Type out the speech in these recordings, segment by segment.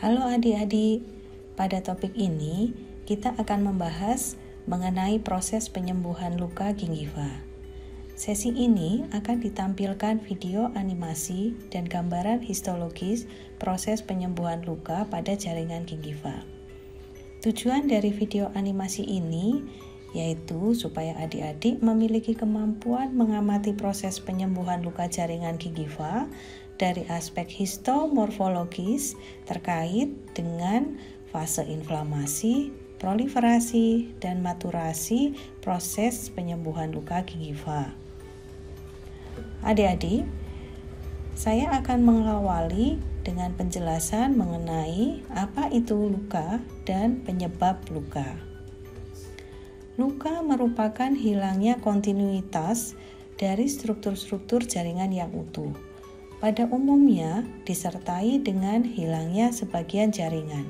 Halo adik-adik, pada topik ini kita akan membahas mengenai proses penyembuhan luka gingiva. Sesi ini akan ditampilkan video animasi dan gambaran histologis proses penyembuhan luka pada jaringan gingiva. Tujuan dari video animasi ini yaitu supaya adik-adik memiliki kemampuan mengamati proses penyembuhan luka jaringan gingiva dari aspek histomorfologis terkait dengan fase inflamasi, proliferasi, dan maturasi proses penyembuhan luka gingiva. Adik-adik, saya akan mengawali dengan penjelasan mengenai apa itu luka dan penyebab luka. Luka merupakan hilangnya kontinuitas dari struktur-struktur jaringan yang utuh. Pada umumnya disertai dengan hilangnya sebagian jaringan.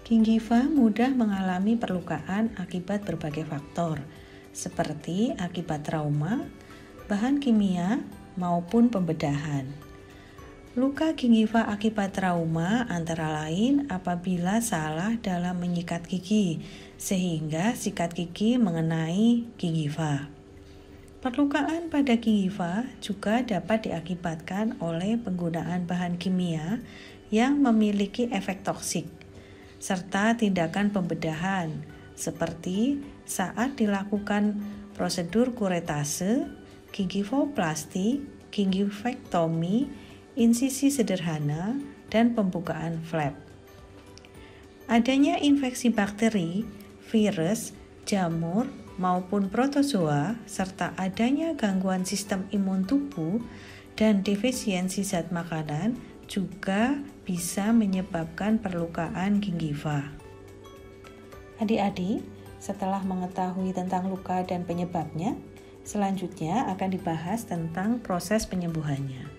Gingiva mudah mengalami perlukaan akibat berbagai faktor, seperti akibat trauma, bahan kimia, maupun pembedahan. Luka gingiva akibat trauma antara lain apabila salah dalam menyikat gigi, sehingga sikat gigi mengenai gingiva. Perlukaan pada gingiva juga dapat diakibatkan oleh penggunaan bahan kimia yang memiliki efek toksik, serta tindakan pembedahan, seperti saat dilakukan prosedur kuretase, gingivoplasti, gingivektomi, insisi sederhana, dan pembukaan flap. Adanya infeksi bakteri, virus, jamur, maupun protozoa, serta adanya gangguan sistem imun tubuh dan defisiensi zat makanan juga bisa menyebabkan perlukaan gingiva. Adik-adik, setelah mengetahui tentang luka dan penyebabnya, selanjutnya akan dibahas tentang proses penyembuhannya.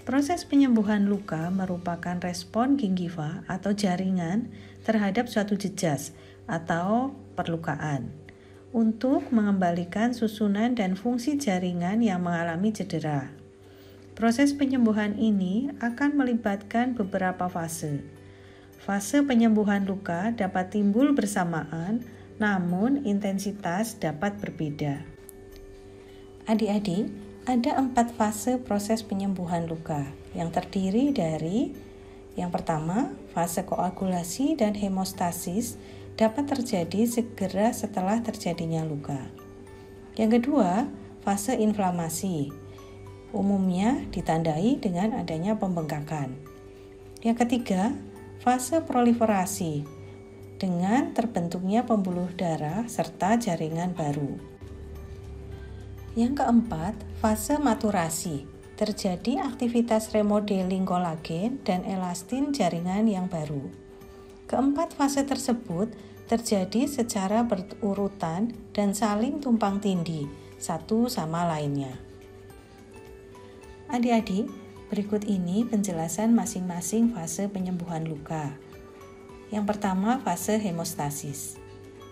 Proses penyembuhan luka merupakan respon gingiva atau jaringan terhadap suatu jejas atau perlukaan untuk mengembalikan susunan dan fungsi jaringan yang mengalami cedera. Proses penyembuhan ini akan melibatkan beberapa fase. Fase penyembuhan luka dapat timbul bersamaan, namun intensitas dapat berbeda. Adik-adik, ada 4 fase proses penyembuhan luka yang terdiri dari yang pertama, fase koagulasi dan hemostasis dapat terjadi segera setelah terjadinya luka. Yang kedua, fase inflamasi. Umumnya ditandai dengan adanya pembengkakan. Yang ketiga, fase proliferasi dengan terbentuknya pembuluh darah serta jaringan baru. Yang keempat, fase maturasi. Terjadi aktivitas remodeling kolagen dan elastin jaringan yang baru. Keempat fase tersebut terjadi secara berurutan dan saling tumpang tindih satu sama lainnya. Adik-adik, berikut ini penjelasan masing-masing fase penyembuhan luka. Yang pertama, fase hemostasis.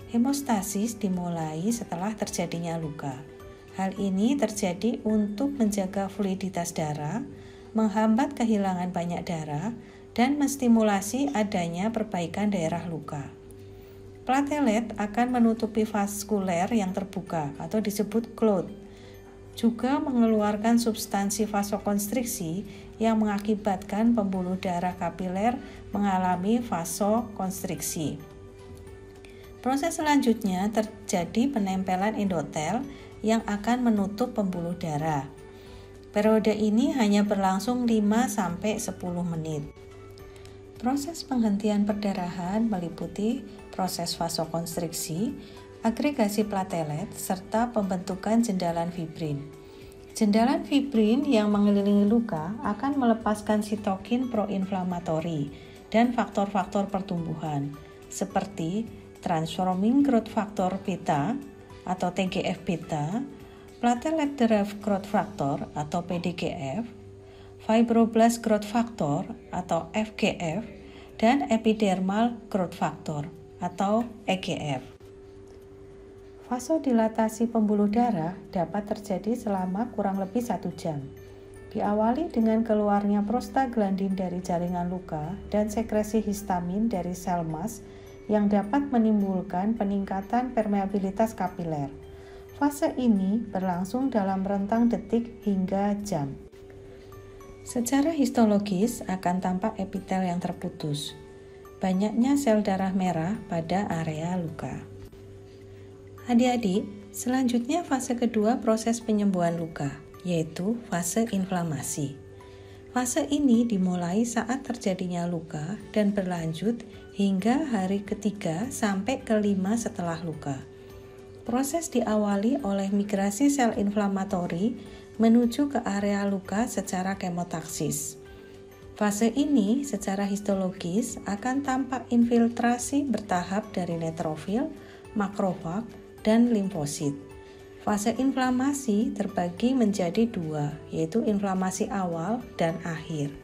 Hemostasis dimulai setelah terjadinya luka. Hal ini terjadi untuk menjaga fluiditas darah, menghambat kehilangan banyak darah, dan menstimulasi adanya perbaikan daerah luka. Platelet akan menutupi vaskuler yang terbuka atau disebut clot, juga mengeluarkan substansi vasokonstriksi yang mengakibatkan pembuluh darah kapiler mengalami vasokonstriksi. Proses selanjutnya terjadi penempelan endotel yang akan menutup pembuluh darah. Periode ini hanya berlangsung 5-10 menit. Proses penghentian perdarahan meliputi proses vasokonstriksi, agregasi platelet, serta pembentukan jendalan fibrin. Jendalan fibrin yang mengelilingi luka akan melepaskan sitokin proinflamatori dan faktor-faktor pertumbuhan seperti transforming growth factor beta atau TGF-beta, platelet derived growth factor atau PDGF, fibroblast growth factor atau FGF, dan epidermal growth factor atau EGF. Vasodilatasi pembuluh darah dapat terjadi selama kurang lebih 1 jam. Diawali dengan keluarnya prostaglandin dari jaringan luka dan sekresi histamin dari sel mas yang dapat menimbulkan peningkatan permeabilitas kapiler. Fase ini berlangsung dalam rentang detik hingga jam. Secara histologis akan tampak epitel yang terputus. Banyaknya sel darah merah pada area luka. Adik-adik, selanjutnya fase kedua proses penyembuhan luka, yaitu fase inflamasi. Fase ini dimulai saat terjadinya luka dan berlanjut hingga hari ketiga sampai kelima setelah luka. Proses diawali oleh migrasi sel inflamatori menuju ke area luka secara kemotaksis. Fase ini secara histologis akan tampak infiltrasi bertahap dari neutrofil, makrofag, dan limfosit. Fase inflamasi terbagi menjadi dua, yaitu inflamasi awal dan akhir.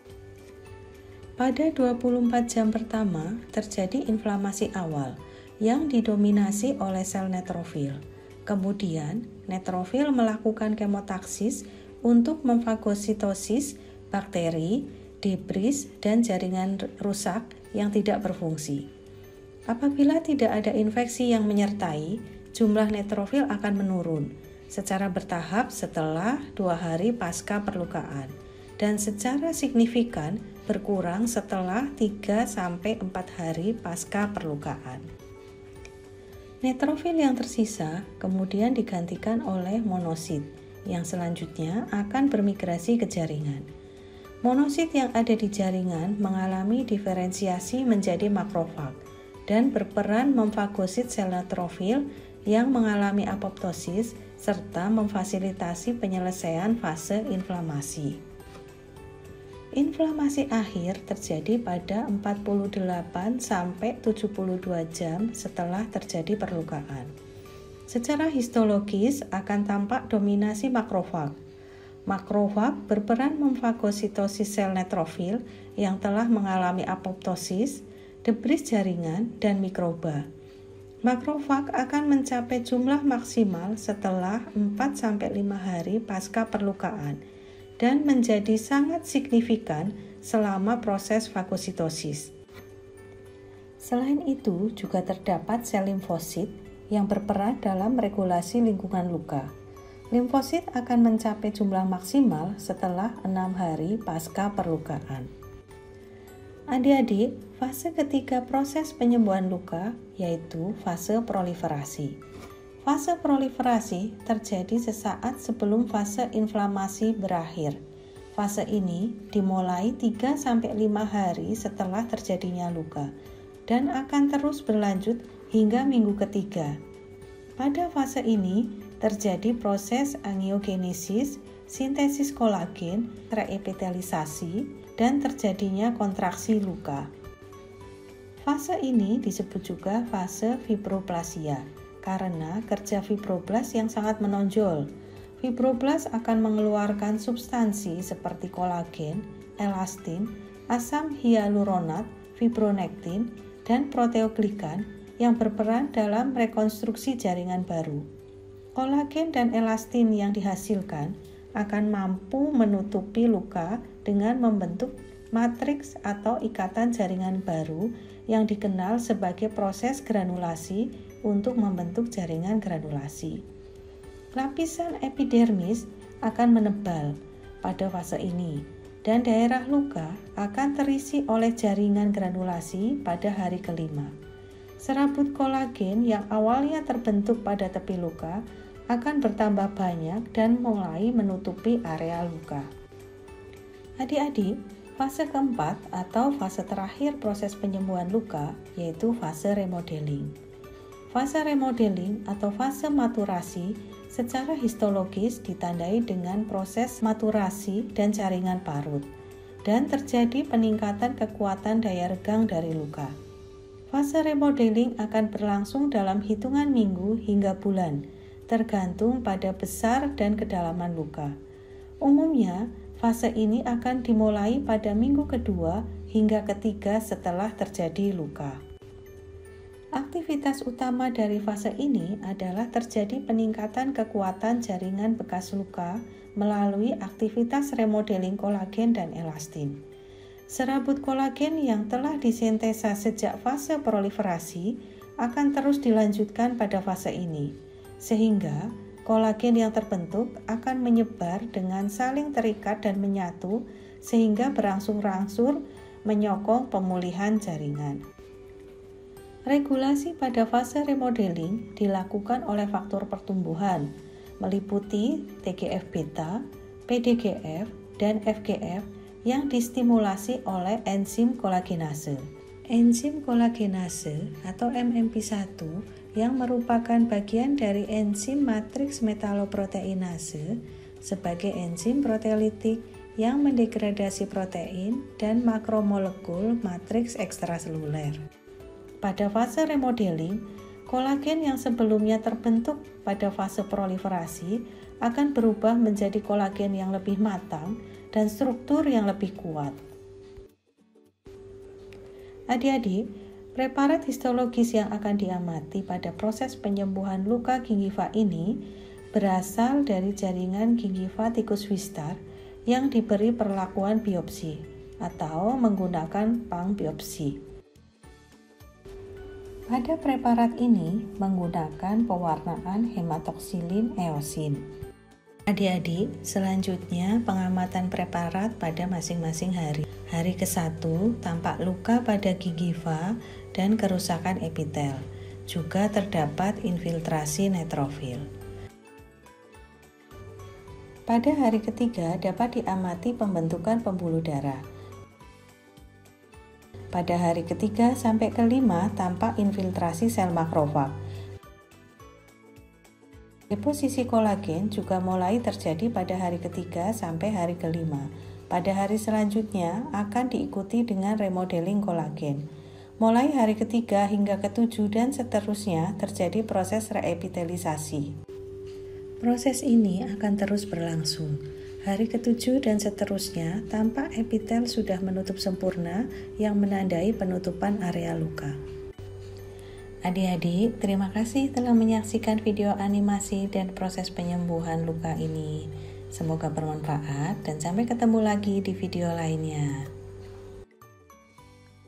Pada 24 jam pertama terjadi inflamasi awal yang didominasi oleh sel neutrofil. Kemudian, neutrofil melakukan kemotaksis untuk memfagositosis bakteri, debris, dan jaringan rusak yang tidak berfungsi. Apabila tidak ada infeksi yang menyertai, jumlah neutrofil akan menurun secara bertahap setelah 2 hari pasca perlukaan dan secara signifikan berkurang setelah 3-4 hari pasca perlukaan. Neutrofil yang tersisa kemudian digantikan oleh monosit yang selanjutnya akan bermigrasi ke jaringan. Monosit yang ada di jaringan mengalami diferensiasi menjadi makrofag dan berperan memfagosit sel neutrofil yang mengalami apoptosis serta memfasilitasi penyelesaian fase inflamasi. Inflamasi akhir terjadi pada 48-72 jam setelah terjadi perlukaan. Secara histologis akan tampak dominasi makrofag. Makrofag berperan memfagositosis sel neutrofil yang telah mengalami apoptosis, debris jaringan, dan mikroba. Makrofag akan mencapai jumlah maksimal setelah 4-5 hari pasca perlukaan dan menjadi sangat signifikan selama proses fagositosis. Selain itu, juga terdapat sel limfosit yang berperan dalam regulasi lingkungan luka. Limfosit akan mencapai jumlah maksimal setelah 6 hari pasca perlukaan. Adik-adik, fase ketiga proses penyembuhan luka yaitu fase proliferasi. Fase proliferasi terjadi sesaat sebelum fase inflamasi berakhir. Fase ini dimulai 3-5 hari setelah terjadinya luka dan akan terus berlanjut hingga minggu ketiga. Pada fase ini terjadi proses angiogenesis, sintesis kolagen, reepitelisasi, dan terjadinya kontraksi luka. Fase ini disebut juga fase fibroplasia karena kerja fibroblas yang sangat menonjol. Fibroblas akan mengeluarkan substansi seperti kolagen, elastin, asam hyaluronat, fibronektin, dan proteoglikan yang berperan dalam rekonstruksi jaringan baru. Kolagen dan elastin yang dihasilkan akan mampu menutupi luka dengan membentuk matriks atau ikatan jaringan baru yang dikenal sebagai proses granulasi untuk membentuk jaringan granulasi. Lapisan epidermis akan menebal pada fase ini dan daerah luka akan terisi oleh jaringan granulasi pada hari kelima. Serabut kolagen yang awalnya terbentuk pada tepi luka akan bertambah banyak dan mulai menutupi area luka. Adik-adik, fase keempat atau fase terakhir proses penyembuhan luka yaitu fase remodeling. Fase remodeling atau fase maturasi secara histologis ditandai dengan proses maturasi dan jaringan parut dan terjadi peningkatan kekuatan daya regang dari luka. Fase remodeling akan berlangsung dalam hitungan minggu hingga bulan, tergantung pada besar dan kedalaman luka. Umumnya, fase ini akan dimulai pada minggu kedua hingga ketiga setelah terjadi luka. Aktivitas Aktivitas utama dari fase ini adalah terjadi peningkatan kekuatan jaringan bekas luka melalui aktivitas remodeling kolagen dan elastin. Serabut kolagen yang telah disintesa sejak fase proliferasi akan terus dilanjutkan pada fase ini, sehingga kolagen yang terbentuk akan menyebar dengan saling terikat dan menyatu sehingga berangsur-angsur menyokong pemulihan jaringan. Regulasi pada fase remodeling dilakukan oleh faktor pertumbuhan, meliputi TGF-beta, PDGF, dan FGF yang distimulasi oleh enzim kolagenase. Enzim kolagenase atau MMP1 yang merupakan bagian dari enzim matriks metaloproteinase sebagai enzim proteolitik yang mendegradasi protein dan makromolekul matriks ekstraseluler. Pada fase remodeling, kolagen yang sebelumnya terbentuk pada fase proliferasi akan berubah menjadi kolagen yang lebih matang dan struktur yang lebih kuat. Adik-adik, preparat histologis yang akan diamati pada proses penyembuhan luka gingiva ini berasal dari jaringan gingiva tikus Wistar yang diberi perlakuan biopsi atau menggunakan pang biopsi. Pada preparat ini menggunakan pewarnaan hematoksilin eosin. Adik-adik, selanjutnya pengamatan preparat pada masing-masing hari. Hari ke-1 tampak luka pada gingiva dan kerusakan epitel. Juga terdapat infiltrasi neutrofil. Pada hari ketiga dapat diamati pembentukan pembuluh darah. Pada hari ketiga sampai kelima tampak infiltrasi sel makrofag. Deposisi kolagen juga mulai terjadi pada hari ketiga sampai hari kelima. Pada hari selanjutnya akan diikuti dengan remodeling kolagen. Mulai hari ketiga hingga ketujuh dan seterusnya terjadi proses reepitelisasi. Proses ini akan terus berlangsung. Hari ke-7 dan seterusnya, tampak epitel sudah menutup sempurna yang menandai penutupan area luka. Adik-adik, terima kasih telah menyaksikan video animasi dan proses penyembuhan luka ini. Semoga bermanfaat dan sampai ketemu lagi di video lainnya.